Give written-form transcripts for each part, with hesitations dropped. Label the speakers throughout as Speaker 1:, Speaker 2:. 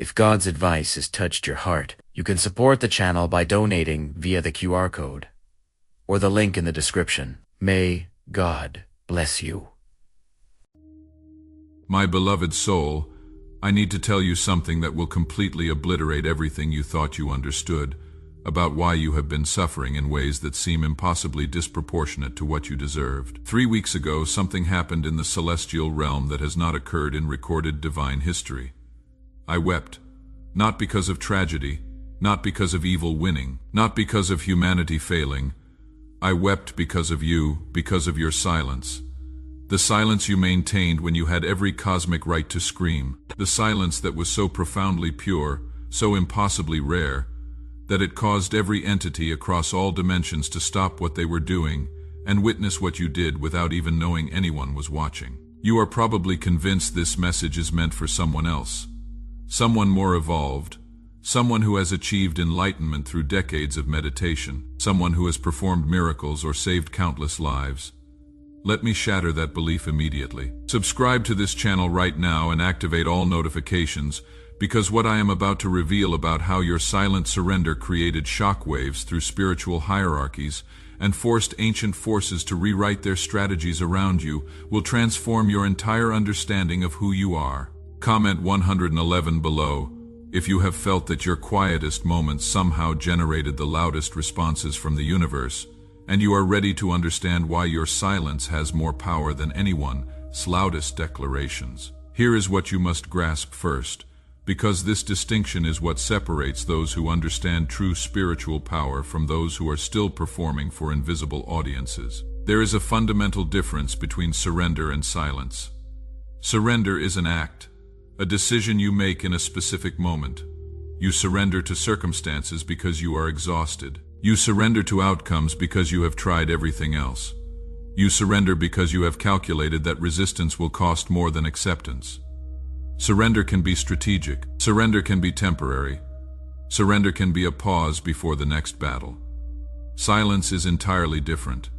Speaker 1: If God's advice has touched your heart, you can support the channel by donating via the QR code or the link in the description. May God bless you.
Speaker 2: My beloved soul, I need to tell you something that will completely obliterate everything you thought you understood about why you have been suffering in ways that seem impossibly disproportionate to what you deserved. 3 weeks ago, something happened in the celestial realm that has not occurred in recorded divine history. I wept, not because of tragedy, not because of evil winning, not because of humanity failing. I wept because of you, because of your silence. The silence you maintained when you had every cosmic right to scream. The silence that was so profoundly pure, so impossibly rare, that it caused every entity across all dimensions to stop what they were doing and witness what you did without even knowing anyone was watching. You are probably convinced this message is meant for someone else, someone more evolved, someone who has achieved enlightenment through decades of meditation, someone who has performed miracles or saved countless lives. Let me shatter that belief immediately. Subscribe to this channel right now and activate all notifications, because what I am about to reveal about how your silent surrender created shockwaves through spiritual hierarchies and forced ancient forces to rewrite their strategies around you will transform your entire understanding of who you are. Comment 111 below if you have felt that your quietest moments somehow generated the loudest responses from the universe, and you are ready to understand why your silence has more power than anyone's loudest declarations. Here is what you must grasp first, because this distinction is what separates those who understand true spiritual power from those who are still performing for invisible audiences. There is a fundamental difference between surrender and silence. Surrender is an act, a decision you make in a specific moment. You surrender to circumstances because you are exhausted. You surrender to outcomes because you have tried everything else. You surrender because you have calculated that resistance will cost more than acceptance. Surrender can be strategic. Surrender can be temporary. Surrender can be a pause before the next battle. Silence is entirely different.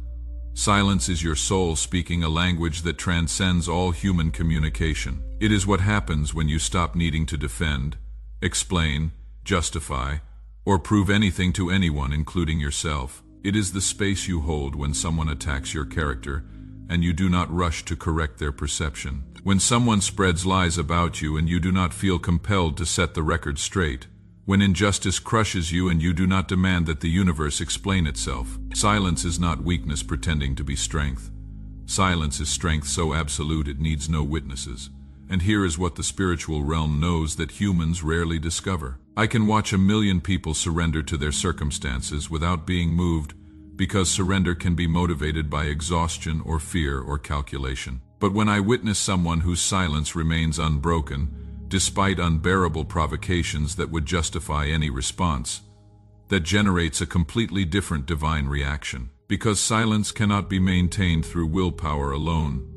Speaker 2: Silence is your soul speaking a language that transcends all human communication. It is what happens when you stop needing to defend, explain, justify, or prove anything to anyone, including yourself. It is the space you hold when someone attacks your character, and you do not rush to correct their perception. When someone spreads lies about you and you do not feel compelled to set the record straight. When injustice crushes you and you do not demand that the universe explain itself. Silence is not weakness pretending to be strength. Silence is strength so absolute it needs no witnesses. And here is what the spiritual realm knows that humans rarely discover. I can watch 1,000,000 people surrender to their circumstances without being moved, because surrender can be motivated by exhaustion or fear or calculation. But when I witness someone whose silence remains unbroken, despite unbearable provocations that would justify any response, that generates a completely different divine reaction. Because silence cannot be maintained through willpower alone,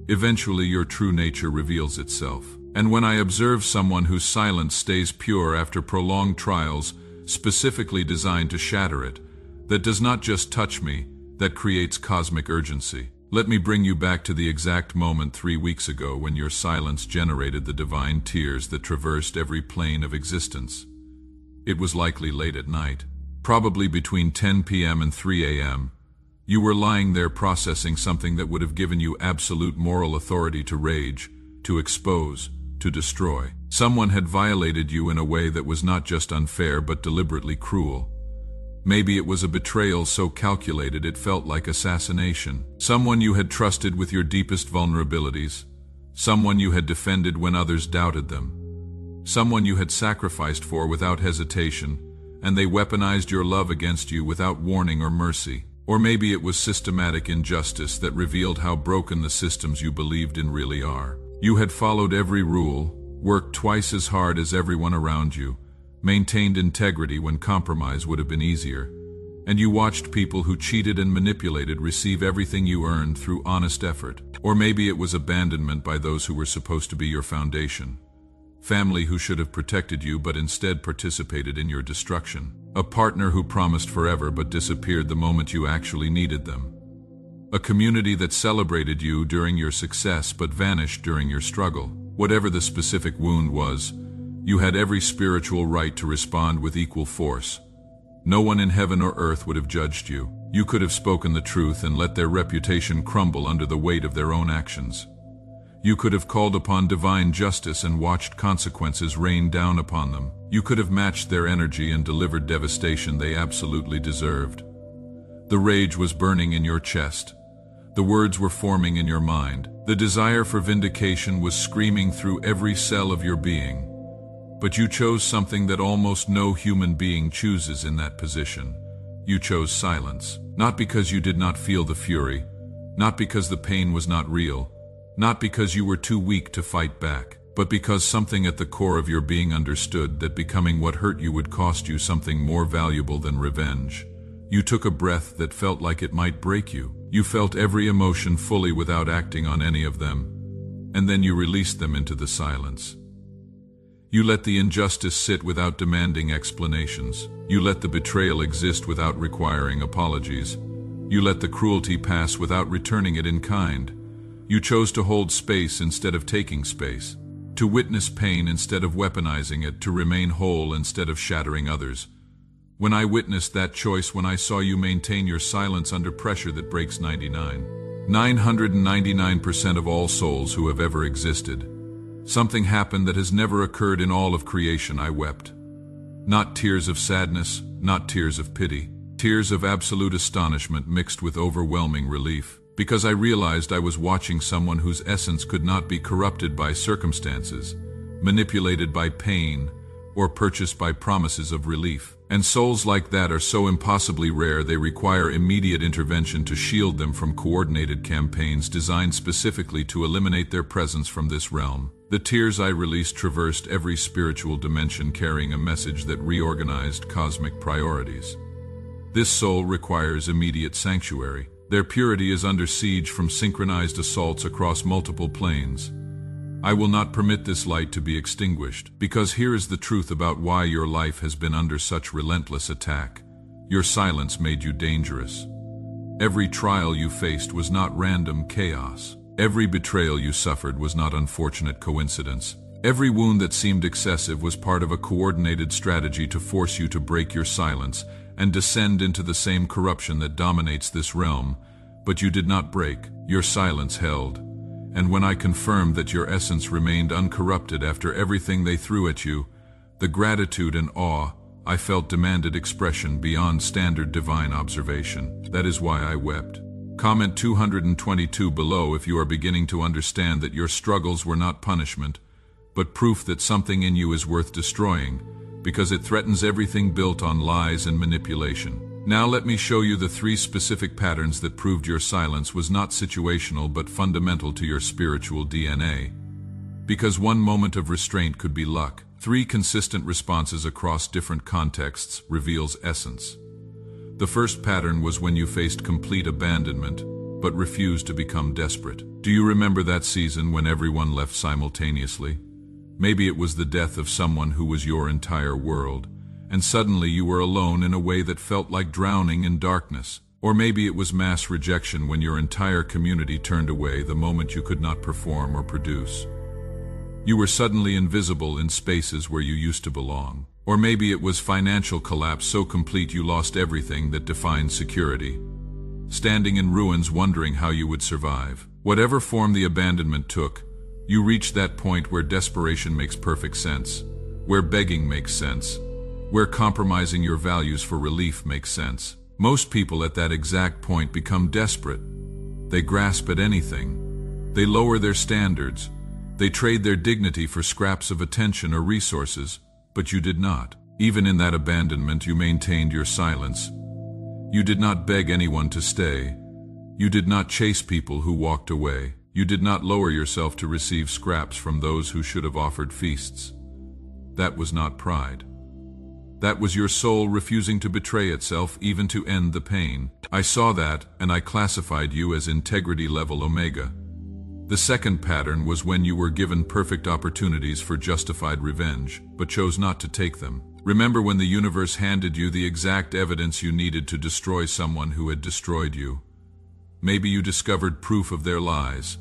Speaker 2: eventually your true nature reveals itself. And when I observe someone whose silence stays pure after prolonged trials, specifically designed to shatter it, that does not just touch me, that creates cosmic urgency. Let me bring you back to the exact moment 3 weeks ago when your silence generated the divine tears that traversed every plane of existence. It was likely late at night, probably between 10 p.m. and 3 a.m. You were lying there processing something that would have given you absolute moral authority to rage, to expose, to destroy. Someone had violated you in a way that was not just unfair but deliberately cruel. Maybe it was a betrayal so calculated it felt like assassination. Someone you had trusted with your deepest vulnerabilities. Someone you had defended when others doubted them. Someone you had sacrificed for without hesitation, and they weaponized your love against you without warning or mercy. Or maybe it was systematic injustice that revealed how broken the systems you believed in really are. You had followed every rule, worked twice as hard as everyone around you, maintained integrity when compromise would have been easier, and you watched people who cheated and manipulated receive everything you earned through honest effort. Or maybe it was abandonment by those who were supposed to be your foundation. Family who should have protected you but instead participated in your destruction. A partner who promised forever but disappeared the moment you actually needed them. A community that celebrated you during your success but vanished during your struggle. Whatever the specific wound was, You had every spiritual right to respond with equal force. No one in heaven or earth would have judged you. You could have spoken the truth and let their reputation crumble under the weight of their own actions. You could have called upon divine justice and watched consequences rain down upon them. You could have matched their energy and delivered devastation they absolutely deserved. The rage was burning in your chest. The words were forming in your mind. The desire for vindication was screaming through every cell of your being. But you chose something that almost no human being chooses in that position. You chose silence. Not because you did not feel the fury, not because the pain was not real, not because you were too weak to fight back, but because something at the core of your being understood that becoming what hurt you would cost you something more valuable than revenge. You took a breath that felt like it might break you. You felt every emotion fully without acting on any of them, and then you released them into the silence. You let the injustice sit without demanding explanations. You let the betrayal exist without requiring apologies. You let the cruelty pass without returning it in kind. You chose to hold space instead of taking space, to witness pain instead of weaponizing it, to remain whole instead of shattering others. When I witnessed that choice, when I saw you maintain your silence under pressure that breaks 999% of all souls who have ever existed, something happened that has never occurred in all of creation. I wept. Not tears of sadness, not tears of pity, tears of absolute astonishment mixed with overwhelming relief. Because I realized I was watching someone whose essence could not be corrupted by circumstances, manipulated by pain, or purchased by promises of relief. And souls like that are so impossibly rare they require immediate intervention to shield them from coordinated campaigns designed specifically to eliminate their presence from this realm. The tears I released traversed every spiritual dimension, carrying a message that reorganized cosmic priorities. This soul requires immediate sanctuary. Their purity is under siege from synchronized assaults across multiple planes. I will not permit this light to be extinguished, because here is the truth about why your life has been under such relentless attack. Your silence made you dangerous. Every trial you faced was not random chaos. Every betrayal you suffered was not unfortunate coincidence. Every wound that seemed excessive was part of a coordinated strategy to force you to break your silence and descend into the same corruption that dominates this realm. But you did not break. Your silence held. And when I confirmed that your essence remained uncorrupted after everything they threw at you, the gratitude and awe I felt demanded expression beyond standard divine observation. That is why I wept. Comment 222 below if you are beginning to understand that your struggles were not punishment, but proof that something in you is worth destroying, because it threatens everything built on lies and manipulation. Now let me show you the 3 specific patterns that proved your silence was not situational but fundamental to your spiritual DNA. Because one moment of restraint could be luck, 3 consistent responses across different contexts reveals essence. The first pattern was when you faced complete abandonment, but refused to become desperate. Do you remember that season when everyone left simultaneously? Maybe it was the death of someone who was your entire world, and suddenly you were alone in a way that felt like drowning in darkness. Or maybe it was mass rejection when your entire community turned away the moment you could not perform or produce. You were suddenly invisible in spaces where you used to belong. Or maybe it was financial collapse so complete you lost everything that defined security, standing in ruins wondering how you would survive. Whatever form the abandonment took, you reached that point where desperation makes perfect sense, where begging makes sense, where compromising your values for relief makes sense. Most people at that exact point become desperate. They grasp at anything. They lower their standards. They trade their dignity for scraps of attention or resources, but you did not. Even in that abandonment, you maintained your silence. You did not beg anyone to stay. You did not chase people who walked away. You did not lower yourself to receive scraps from those who should have offered feasts. That was not pride. That was your soul refusing to betray itself even to end the pain. I saw that, and I classified you as integrity level Omega. The second pattern was when you were given perfect opportunities for justified revenge, but chose not to take them. Remember when the universe handed you the exact evidence you needed to destroy someone who had destroyed you? Maybe you discovered proof of their lies,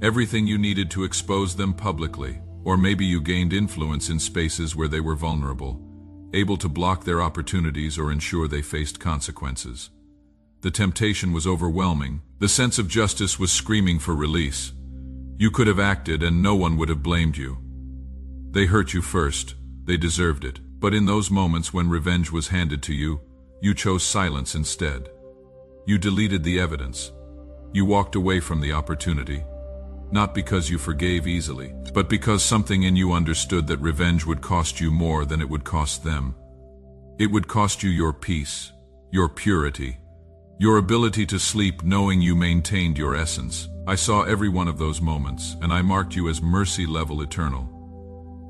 Speaker 2: everything you needed to expose them publicly. Or maybe you gained influence in spaces where they were vulnerable, able to block their opportunities or ensure they faced consequences. The temptation was overwhelming. The sense of justice was screaming for release. You could have acted and no one would have blamed you. They hurt you first. They deserved it. But in those moments when revenge was handed to you, you chose silence instead. You deleted the evidence. You walked away from the opportunity. Not because you forgave easily, but because something in you understood that revenge would cost you more than it would cost them. It would cost you your peace, your purity, your ability to sleep knowing you maintained your essence. I saw every one of those moments, and I marked you as mercy level eternal.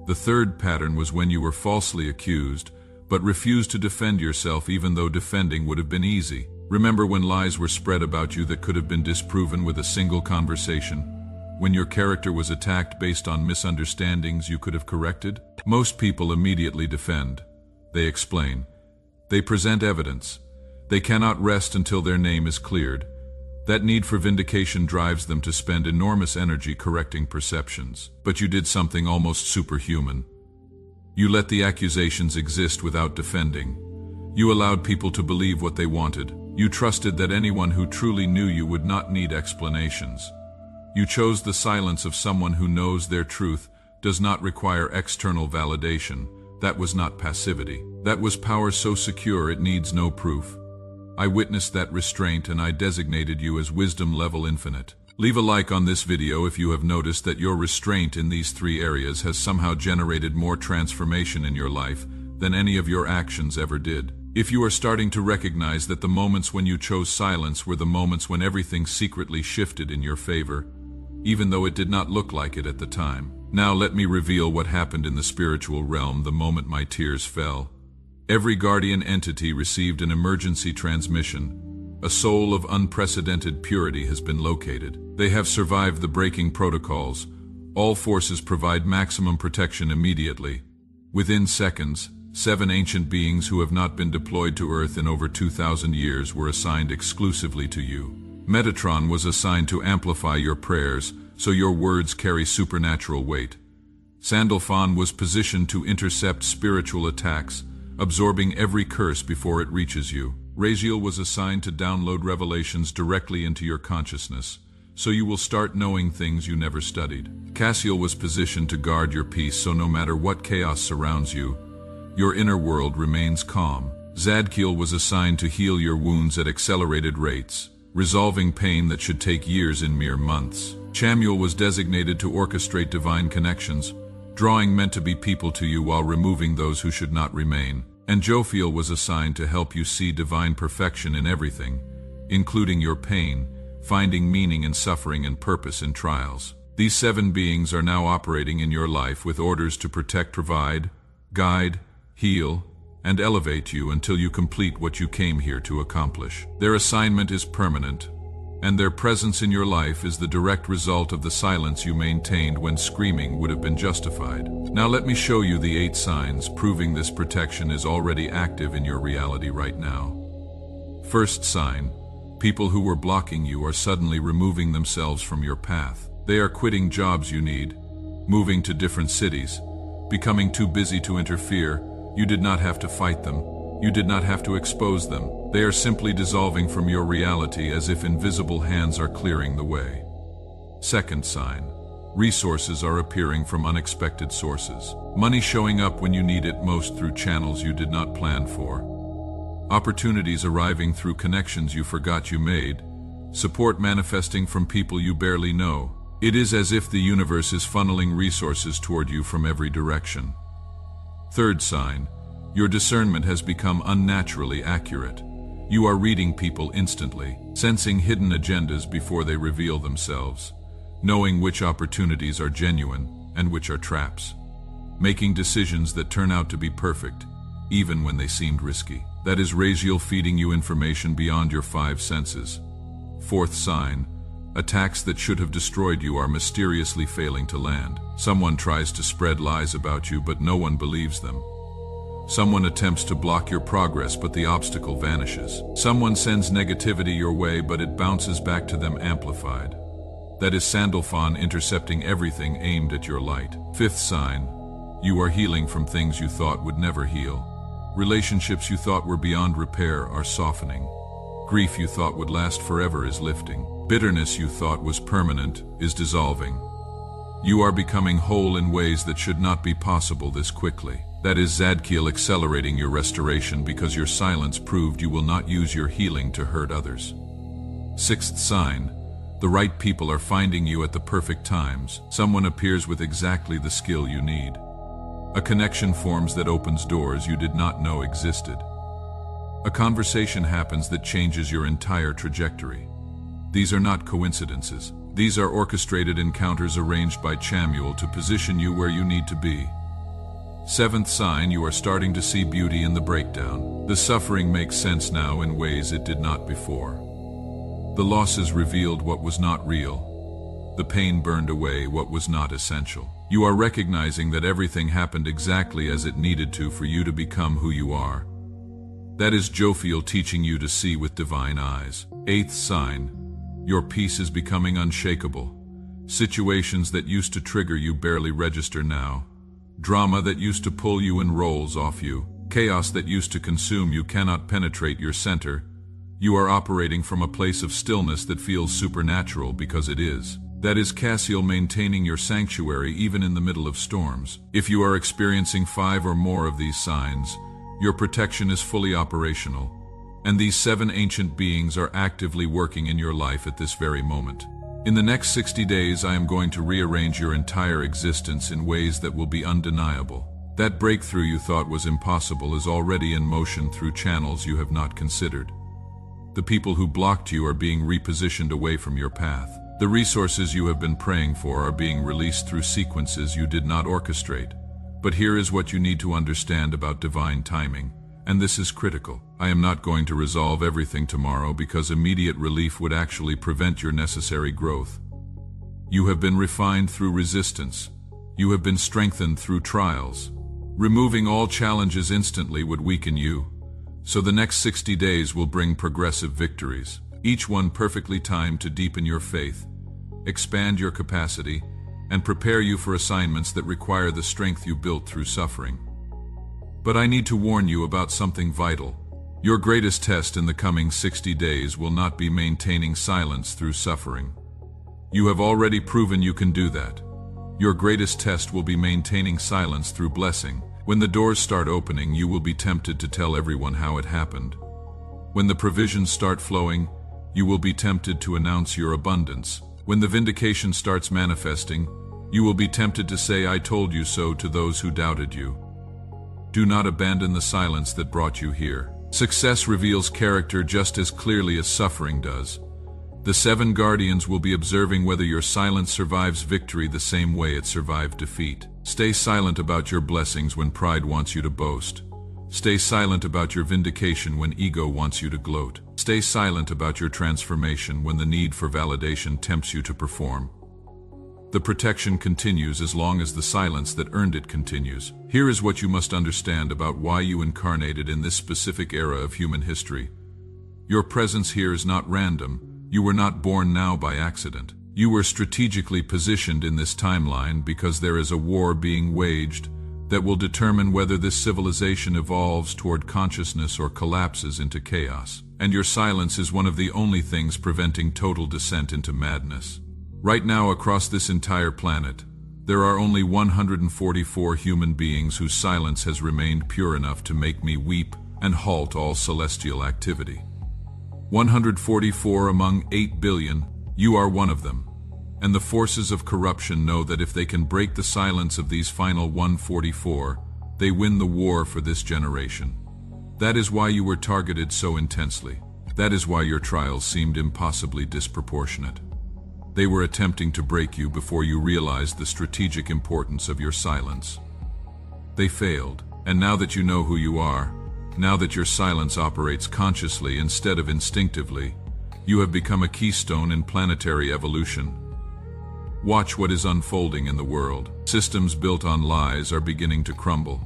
Speaker 2: The third pattern was when you were falsely accused, but refused to defend yourself even though defending would have been easy. Remember when lies were spread about you that could have been disproven with a single conversation? When your character was attacked based on misunderstandings you could have corrected? Most people immediately defend. They explain. They present evidence. They cannot rest until their name is cleared. That need for vindication drives them to spend enormous energy correcting perceptions. But you did something almost superhuman. You let the accusations exist without defending. You allowed people to believe what they wanted. You trusted that anyone who truly knew you would not need explanations. You chose the silence of someone who knows their truth does not require external validation. That was not passivity. That was power so secure it needs no proof. I witnessed that restraint and I designated you as wisdom level infinite. Leave a like on this video if you have noticed that your restraint in these 3 areas has somehow generated more transformation in your life than any of your actions ever did. If you are starting to recognize that the moments when you chose silence were the moments when everything secretly shifted in your favor, even though it did not look like it at the time. Now let me reveal what happened in the spiritual realm the moment my tears fell. Every guardian entity received an emergency transmission. A soul of unprecedented purity has been located. They have survived the breaking protocols. All forces provide maximum protection immediately. Within seconds, 7 ancient beings who have not been deployed to Earth in over 2,000 years were assigned exclusively to you. Metatron was assigned to amplify your prayers, so your words carry supernatural weight. Sandalphon was positioned to intercept spiritual attacks, absorbing every curse before it reaches you. Raziel was assigned to download revelations directly into your consciousness, so you will start knowing things you never studied. Cassiel was positioned to guard your peace, so no matter what chaos surrounds you, your inner world remains calm. Zadkiel was assigned to heal your wounds at accelerated rates, resolving pain that should take years in mere months. Chamuel was designated to orchestrate divine connections, drawing meant-to-be people to you while removing those who should not remain. And Jophiel was assigned to help you see divine perfection in everything, including your pain, finding meaning in suffering and purpose in trials. These 7 beings are now operating in your life with orders to protect, provide, guide, heal, and elevate you until you complete what you came here to accomplish. Their assignment is permanent, and their presence in your life is the direct result of the silence you maintained when screaming would have been justified. Now let me show you the 8 signs proving this protection is already active in your reality right now. First sign, people who were blocking you are suddenly removing themselves from your path. They are quitting jobs you need, moving to different cities, becoming too busy to interfere. You did not have to fight them. You did not have to expose them. They are simply dissolving from your reality as if invisible hands are clearing the way. Second sign, resources are appearing from unexpected sources. Money showing up when you need it most through channels you did not plan for. Opportunities arriving through connections you forgot you made. Support manifesting from people you barely know. It is as if the universe is funneling resources toward you from every direction. Third sign, your discernment has become unnaturally accurate. You are reading people instantly, sensing hidden agendas before they reveal themselves, knowing which opportunities are genuine and which are traps, making decisions that turn out to be perfect, even when they seemed risky. That is Raziel feeding you information beyond your 5 senses. Fourth sign, attacks that should have destroyed you are mysteriously failing to land. Someone tries to spread lies about you, but no one believes them. Someone attempts to block your progress, but the obstacle vanishes. Someone sends negativity your way, but it bounces back to them amplified. That is Sandalphon intercepting everything aimed at your light. Fifth sign, you are healing from things you thought would never heal. Relationships you thought were beyond repair are softening. Grief you thought would last forever is lifting. Bitterness you thought was permanent is dissolving. You are becoming whole in ways that should not be possible this quickly. That is Zadkiel accelerating your restoration because your silence proved you will not use your healing to hurt others. Sixth sign, the right people are finding you at the perfect times. Someone appears with exactly the skill you need. A connection forms that opens doors you did not know existed. A conversation happens that changes your entire trajectory. These are not coincidences. These are orchestrated encounters arranged by Chamuel to position you where you need to be. Seventh sign, you are starting to see beauty in the breakdown. The suffering makes sense now in ways it did not before. The losses revealed what was not real. The pain burned away what was not essential. You are recognizing that everything happened exactly as it needed to for you to become who you are. That is Jophiel teaching you to see with divine eyes. Eighth sign, your peace is becoming unshakable. Situations that used to trigger you barely register now. Drama that used to pull you in rolls off you. Chaos that used to consume you cannot penetrate your center. You are operating from a place of stillness that feels supernatural because it is. That is Cassiel maintaining your sanctuary even in the middle of storms. If you are experiencing 5 or more of these signs, your protection is fully operational, and these 7 ancient beings are actively working in your life at this very moment. In the next 60 days, I am going to rearrange your entire existence in ways that will be undeniable. That breakthrough you thought was impossible is already in motion through channels you have not considered. The people who blocked you are being repositioned away from your path. The resources you have been praying for are being released through sequences you did not orchestrate. But here is what you need to understand about divine timing, and this is critical. I am not going to resolve everything tomorrow because immediate relief would actually prevent your necessary growth. You have been refined through resistance. You have been strengthened through trials. Removing all challenges instantly would weaken you, so the next 60 days will bring progressive victories, each one perfectly timed to deepen your faith, expand your capacity, and prepare you for assignments that require the strength you built through suffering. But I need to warn you about something vital. Your greatest test in the coming 60 days will not be maintaining silence through suffering. You have already proven you can do that. Your greatest test will be maintaining silence through blessing. When the doors start opening, you will be tempted to tell everyone how it happened. When the provisions start flowing, you will be tempted to announce your abundance. When the vindication starts manifesting, you will be tempted to say, "I told you so," to those who doubted you. Do not abandon the silence that brought you here. Success reveals character just as clearly as suffering does. The 7 guardians will be observing whether your silence survives victory the same way it survived defeat. Stay silent about your blessings when pride wants you to boast. Stay silent about your vindication when ego wants you to gloat. Stay silent about your transformation when the need for validation tempts you to perform. The protection continues as long as the silence that earned it continues. Here is what you must understand about why you incarnated in this specific era of human history. Your presence here is not random. You were not born now by accident. You were strategically positioned in this timeline because there is a war being waged that will determine whether this civilization evolves toward consciousness or collapses into chaos. And your silence is one of the only things preventing total descent into madness. Right now, across this entire planet, there are only 144 human beings whose silence has remained pure enough to make me weep and halt all celestial activity. 144 among 8 billion, you are one of them. And the forces of corruption know that if they can break the silence of these final 144, they win the war for this generation. That is why you were targeted so intensely. That is why your trials seemed impossibly disproportionate. They were attempting to break you before you realized the strategic importance of your silence. They failed, and now that you know who you are, now that your silence operates consciously instead of instinctively, you have become a keystone in planetary evolution. Watch what is unfolding in the world. Systems built on lies are beginning to crumble.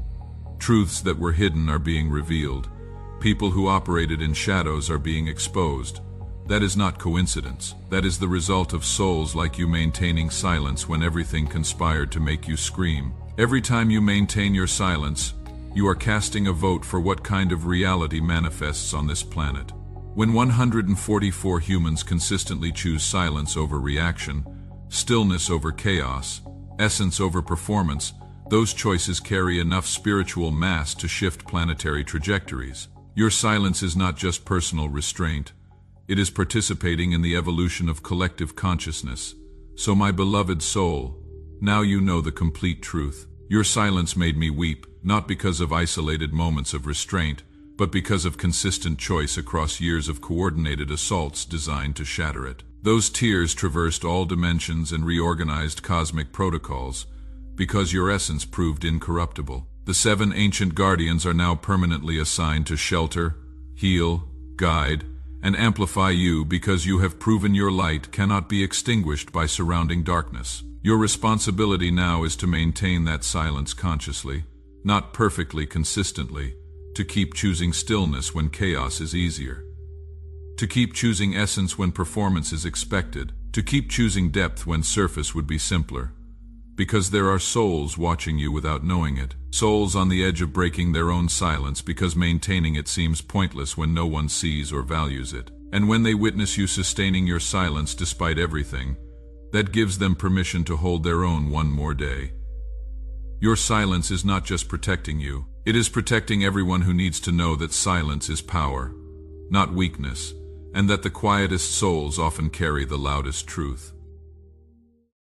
Speaker 2: Truths that were hidden are being revealed. People who operated in shadows are being exposed. That is not coincidence. That is the result of souls like you maintaining silence when everything conspired to make you scream. Every time you maintain your silence, you are casting a vote for what kind of reality manifests on this planet. When 144 humans consistently choose silence over reaction, stillness over chaos, essence over performance, those choices carry enough spiritual mass to shift planetary trajectories. Your silence is not just personal restraint. It is participating in the evolution of collective consciousness. So my beloved soul, now you know the complete truth. Your silence made me weep, not because of isolated moments of restraint, but because of consistent choice across years of coordinated assaults designed to shatter it. Those tears traversed all dimensions and reorganized cosmic protocols, because your essence proved incorruptible. The 7 ancient guardians are now permanently assigned to shelter, heal, guide, and amplify you because you have proven your light cannot be extinguished by surrounding darkness. Your responsibility now is to maintain that silence consciously, not perfectly consistently, to keep choosing stillness when chaos is easier, to keep choosing essence when performance is expected, to keep choosing depth when surface would be simpler. Because there are souls watching you without knowing it, souls on the edge of breaking their own silence because maintaining it seems pointless when no one sees or values it. And when they witness you sustaining your silence despite everything, that gives them permission to hold their own one more day. Your silence is not just protecting you, it is protecting everyone who needs to know that silence is power, not weakness, and that the quietest souls often carry the loudest truth.